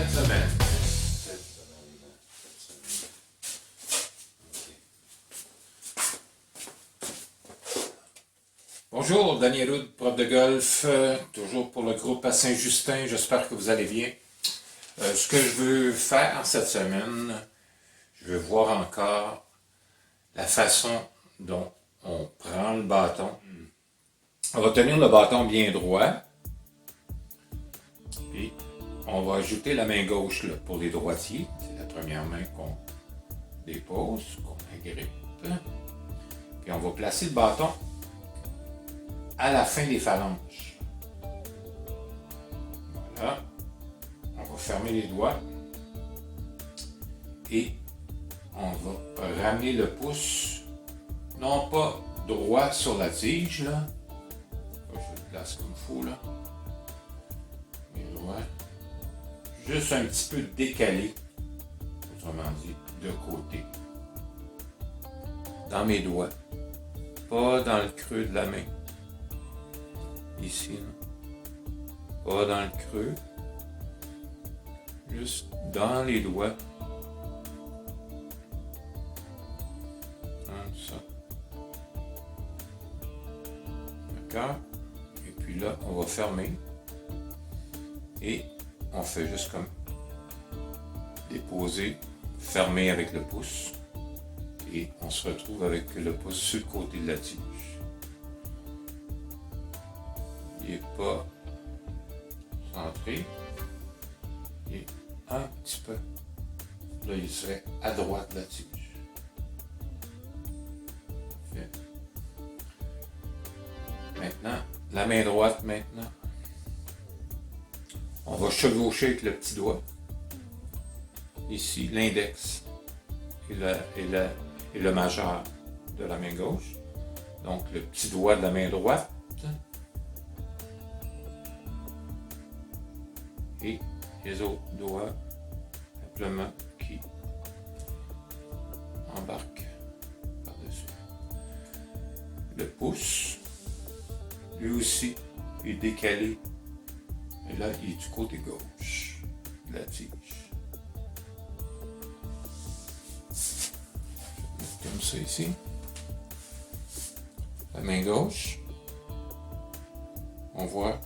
Cette semaine. Bonjour, Daniel Houd, prof de golf, toujours pour le groupe à Saint-Justin. J'espère que vous allez bien. Ce que je veux faire cette semaine, je veux voir encore la façon dont on prend le bâton. On va tenir le bâton bien droit. Puis on va ajouter la main gauche là, pour les droitiers. C'est la première main qu'on dépose, qu'on agrippe. Puis on va placer le bâton à la fin des phalanges. Voilà. On va fermer les doigts. Et on va ramener le pouce, non pas droit sur la tige, là. Je le place comme il faut, là. Mais droit. Juste un petit peu décalé, autrement dit, de côté. Dans mes doigts. Pas dans le creux de la main. Ici, là. Pas dans le creux. Juste dans les doigts. Comme ça. D'accord? Et puis là, on va fermer. Et on fait juste comme déposer, fermer avec le pouce. Et on se retrouve avec le pouce sur le côté de la tige. Il n'est pas centré. Il est un petit peu. Là, il serait à droite de la tige. Parfait. Maintenant, la main droite maintenant. On va chevaucher avec le petit doigt. Ici, l'index et le majeur de la main gauche. Donc, le petit doigt de la main droite. Et les autres doigts, simplement, qui embarquent par-dessus. Le pouce, lui aussi, est décalé. Et là, il est du côté gauche de la tige. Je vais mettre comme ça ici. La main gauche, on voit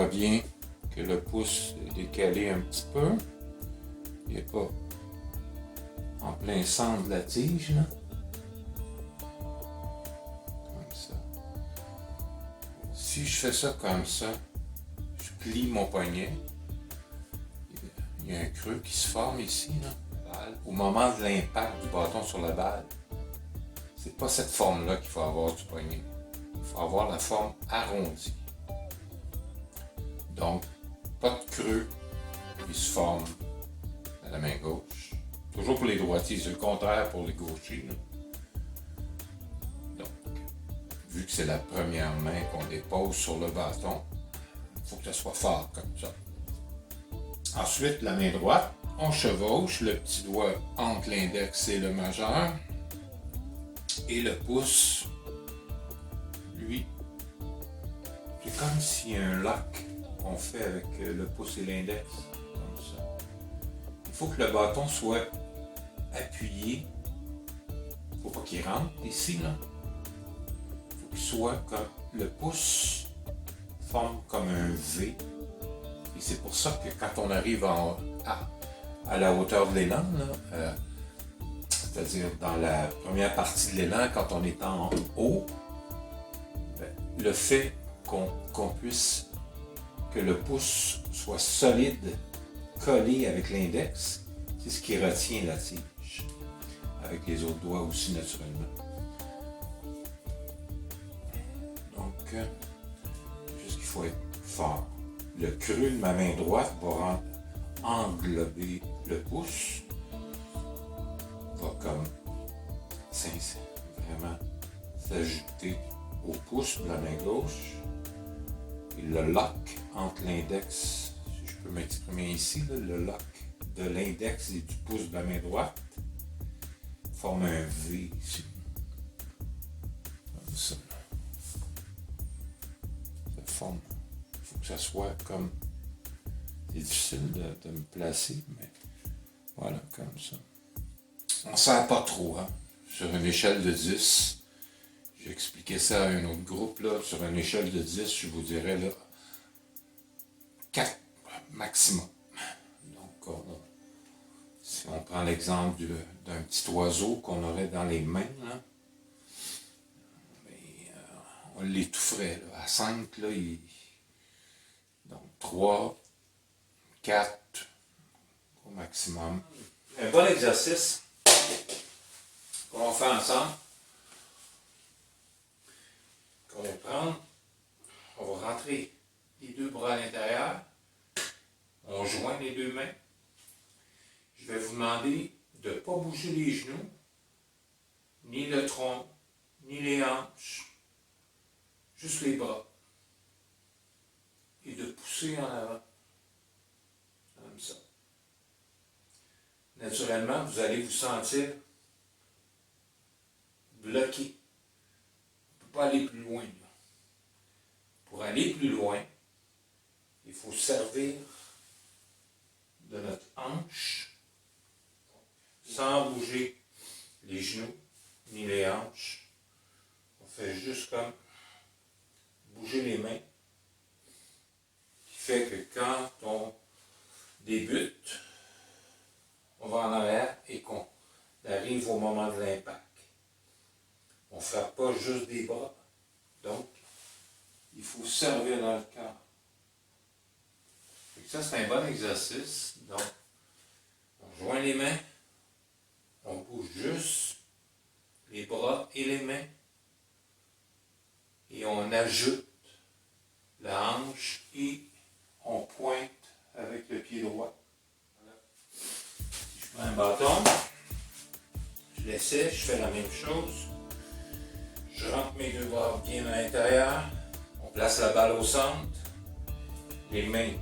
bien que le pouce est décalé un petit peu. Il n'est pas en plein centre de la tige, là. Comme ça. Si je fais ça comme ça, je plie mon poignet. Il y a un creux qui se forme ici, là. Au moment de l'impact du bâton sur la balle. C'est pas cette forme-là qu'il faut avoir du poignet. Il faut avoir la forme arrondie. Donc, pas de creux qui se forme à la main gauche. Toujours pour les droitiers, c'est le contraire pour les gauchers, là. Donc, vu que c'est la première main qu'on dépose sur le bâton, il faut que ça soit fort comme ça. Ensuite, la main droite, on chevauche le petit doigt entre l'index et le majeur. Et le pouce, lui, c'est comme s'il y a un lock qu'on fait avec le pouce et l'index, comme ça. Il faut que le bâton soit appuyé. Il ne faut pas qu'il rentre ici, là. Il faut qu'il soit comme le pouce forme comme un V. Et c'est pour ça que quand on arrive à la hauteur de l'élan, c'est-à-dire dans la première partie de l'élan, quand on est en haut, le fait qu'on puisse, que le pouce soit solide, collé avec l'index, c'est ce qui retient la tige, avec les autres doigts aussi naturellement. Donc, juste qu'il faut être fort. Le creux de ma main droite va englober le pouce, va comme vraiment s'ajouter au pouce de la main gauche. Et le lock entre l'index, si je peux m'exprimer ici, là, le lock de l'index et du pouce de la main droite forme un V ici. Comme ça. Ça forme. Il faut que ça soit comme C'est difficile de me placer, mais voilà, comme ça. On ne sert pas trop, hein. Sur une échelle de 10, j'ai expliqué ça à un autre groupe, là. Sur une échelle de 10, je vous dirais, là, 4 maximum. Donc, si on prend l'exemple d'un petit oiseau qu'on aurait dans les mains, là, on l'étoufferait. Là. À 5, là, donc 3, 4 au maximum. Un bon exercice qu'on va faire ensemble. Qu'on va prendre. On va rentrer les deux bras à l'intérieur. On joint les deux mains. Je vais vous demander de ne pas bouger les genoux, ni le tronc, ni les hanches. Juste les bras. Et de pousser en avant. Comme ça. Naturellement, vous allez vous sentir bloqué. On ne peut pas aller plus loin. Là. Pour aller plus loin, il faut servir de notre hanche sans bouger les genoux ni les hanches. On fait juste comme bouger les mains, qui fait que quand on débute, on va en arrière et qu'on arrive au moment de l'impact. On ne frappe pas juste des bras, donc il faut servir dans le corps. Ça, c'est un bon exercice. Donc, on joint les mains, on bouge juste les bras et les mains, et on ajoute la hanche et on pointe avec le pied droit. Voilà. Si je prends un bâton, je l'essaie, je fais la même chose. Je rentre mes deux bras bien à l'intérieur, on place la balle au centre, les mains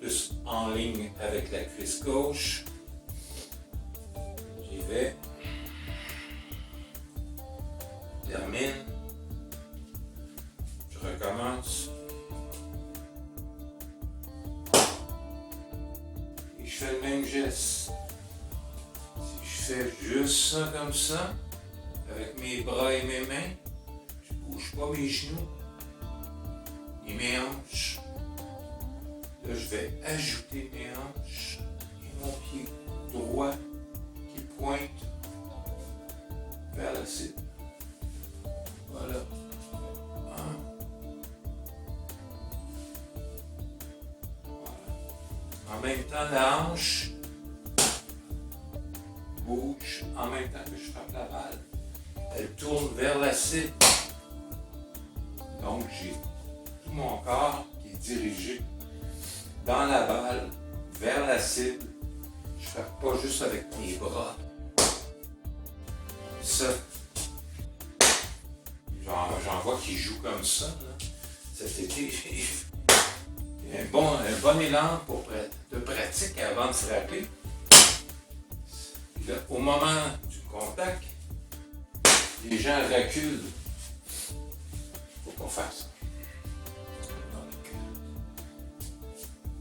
plus en ligne avec la cuisse gauche. J'y vais. Termine. Je recommence. Et je fais le même geste. Si je fais juste ça comme ça, avec mes bras et mes mains, je ne bouge pas mes genoux et mes hanches. Là, je vais ajouter mes hanches et mon pied droit qui pointe vers la cible. Voilà. Voilà. En même temps, la hanche bouge en même temps que je frappe la balle. Elle tourne vers la cible. Donc, j'ai tout mon corps qui est dirigé dans la balle, vers la cible. Je ne frappe pas juste avec mes bras. Ça, j'en vois qui jouent comme ça. Là. Cet été, j'ai un bon élan de pratique avant de frapper. Là, au moment du contact, les gens reculent. Il ne faut pas faire ça.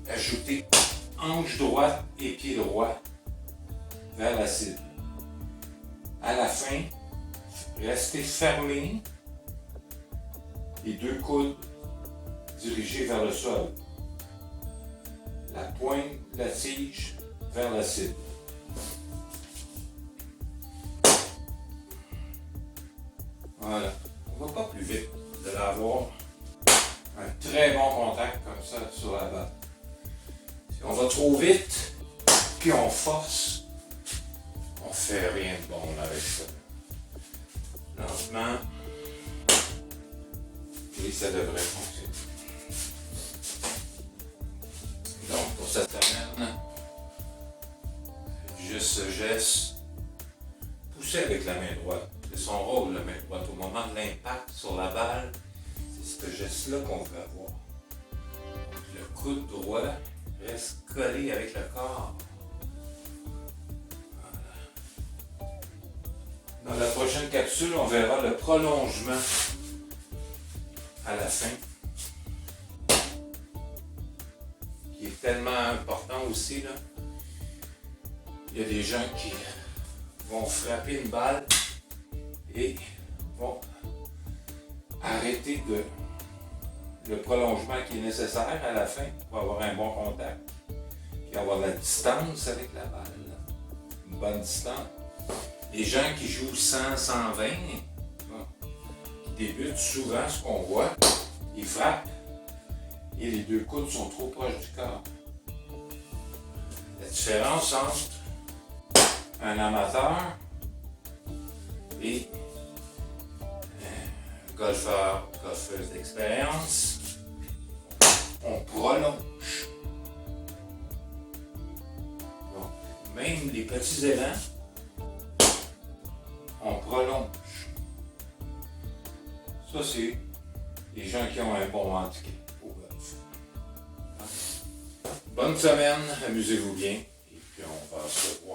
Ajouter hanche droite et pied droit vers la cible. À la fin, restez fermé, les deux coudes dirigés vers le sol. La pointe de la tige vers la cible. Voilà. On ne va pas plus vite. Vous allez avoir un très bon contact comme ça sur la balle. Si on va trop vite, puis on force, on fait rien de bon avec ça. Lentement, et ça devrait fonctionner. Donc pour cette semaine, juste ce geste, pousser avec la main droite. C'est son rôle, la main droite. Au moment de l'impact sur la balle, c'est ce geste-là qu'on veut avoir. Donc, le coude droit reste collé avec le corps. Voilà. Dans la prochaine capsule, on verra le prolongement à la fin, qui qui est tellement important aussi, là. Il y a des gens qui vont frapper une balle et vont arrêter le prolongement qui est nécessaire à la fin pour avoir un bon contact, puis avoir la distance avec la balle, là. Une bonne distance. Les gens qui jouent 100, 120, qui débutent, souvent, ce qu'on voit, ils frappent et les deux coudes sont trop proches du corps. La différence entre un amateur et un golfeuse d'expérience, on prolonge. Donc, même les petits élans, on prolonge. Ça, c'est les gens qui ont un bon handicap au golf. Bonne semaine, amusez-vous bien, et puis on va se voir.